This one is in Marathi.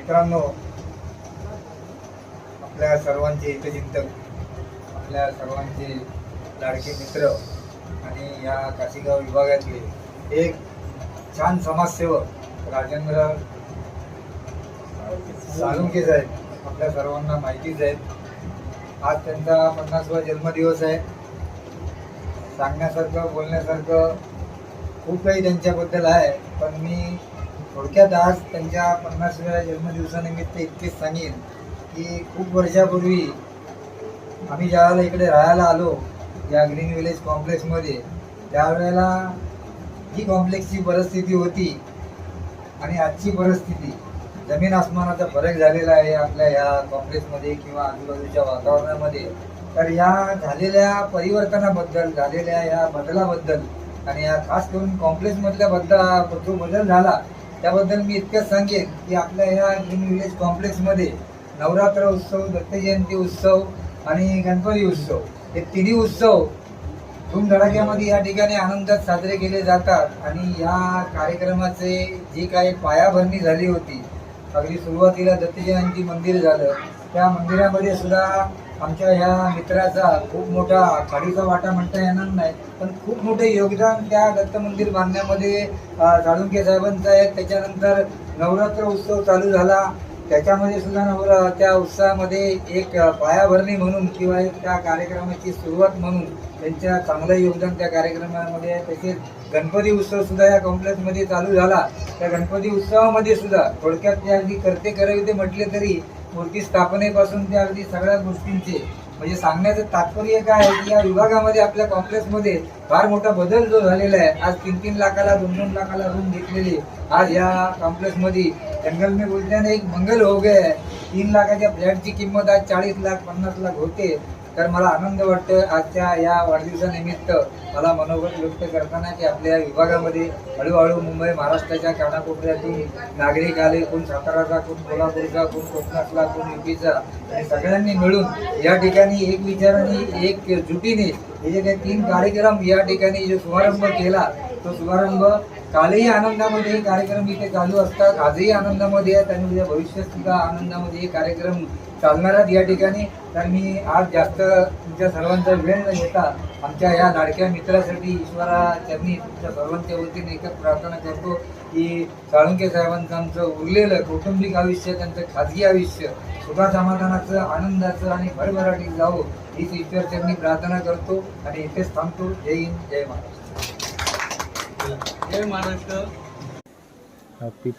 मित्रांनो, आपल्या सर्वांचे हितचिंतक, आपल्या सर्वांचे लाडके मित्र आणि या काशीगाव विभागातले एक छान समाजसेवक राजेंद्र साळुंखे साहेब आपल्या सर्वांना माहितीच आहे. आज त्यांचा 50वा जन्मदिवस आहे. सांगण्यासारखं बोलण्यासारखं खूप काही त्यांच्याबद्दल आहे, पण मी थोडक्यात आज त्यांच्या 50व्या जन्मदिवसानिमित्त इतकेच सांगेन की खूप वर्षापूर्वी आम्ही ज्यावेळेला इकडे राहायला आलो या ग्रीन विलेज कॉम्प्लेक्समध्ये, त्यावेळेला ही कॉम्प्लेक्सची परिस्थिती होती आणि आजची परिस्थिती जमीन आसमानाचा फरक झालेला आहे आपल्या या कॉम्प्लेक्समध्ये किंवा आजूबाजूच्या वातावरणामध्ये. तर या झालेल्या परिवर्तनाबद्दल, झालेल्या या बदलाबद्दल आणि या खास करून कॉम्प्लेक्समधल्या जो बदल झाला त्याबद्दल मी इतकंच सांगेन की आपल्या या ग्रीन विलेज कॉम्प्लेक्समध्ये नवरात्र उत्सव, दत्त जयंती उत्सव आणि गणपती उत्सव हे तिन्ही उत्सव धूमधडाक्यामध्ये या ठिकाणी आनंदात साजरे केले जातात. आणि या कार्यक्रमाचे जी काही पायाभरणी झाली होती, अगदी सुरुवातीला दत्त जयंती मंदिर झालं, त्या मंदिरामध्ये सुद्धा आमच्या ह्या मित्राचा खूप मोठा खाडीचा वाटा म्हणता येणार नाही, पण खूप मोठे योगदान त्या दत्त मंदिर बांधण्यामध्ये साळुंखे साहेबांचं आहे. त्याच्यानंतर नवरात्र उत्सव चालू झाला, त्याच्यामध्ये सुद्धा त्या उत्सवामध्ये एक पायाभरणी म्हणून किंवा एक त्या कार्यक्रमाची सुरुवात म्हणून त्यांच्या चांगलं योगदान त्या कार्यक्रमामध्ये आहे. तसेच गणपती उत्सव सुद्धा या कॉम्प्लेक्समध्ये चालू झाला. त्या गणपती उत्सवामध्ये सुद्धा थोडक्यात ते अगदी करते करविते म्हटले तरी मूर्ती स्थापनेपासून त्या अगदी सगळ्या गोष्टींचे म्हणजे सांगण्याचं तात्पर्य काय आहे की या विभागामध्ये आपल्या कॉम्प्लेक्समध्ये फार मोठा बदल जो झालेला आहे. आज 3-3 लाखाला 2-2 लाखाला रूम घेतलेली आज या कॉम्प्लेक्समध्ये जंगल में बोलताना एक मंगल हो गया है. 3 लाखाच्या फ्लॅटची किंमत आज 40 लाख 50 लाख होते. तर मला आनंद वाटतं आजच्या या वाढदिवसानिमित्त मला मनोगत व्यक्त करताना की आपल्या विभागामध्ये हळूहळू मुंबई महाराष्ट्राच्या कानाकोपऱ्यातून नागरिक आले, कोण साताराचा, कोण कोल्हापूरचा, कोण कोकणातला, कोण युपीचा, आणि सगळ्यांनी मिळून या ठिकाणी एक विचाराने एक जुटीने हे जे काही 3 कार्यक्रम या ठिकाणी जो शुभारंभ केला, तो शुभारंभ कालही आनंदामध्ये हे कार्यक्रम इथे चालू असतात, आजही आनंदामध्ये आहेत आणि उद्या भविष्यात सुद्धा आनंदामध्ये हे कार्यक्रम चालणार आहेत या ठिकाणी. तर मी आज जास्त तुमच्या सर्वांचा वेळ न घेता आमच्या या लाडक्या मित्रासाठी ईश्वराचरणी तुमच्या सर्वांच्या वतीने एकच प्रार्थना करतो की साळुंखे साहेबांचं आमचं उरलेलं कौटुंबिक आयुष्य, त्यांचं खाजगी आयुष्य सुखा समाधानाचं, आनंदाचं आणि भरभराटीत जावं हीच ईश्वरचरणी प्रार्थना करतो आणि इथेच थांबतो. जय हिंद, जय महाराष्ट्र. जय महाराष्ट्र. हॅपी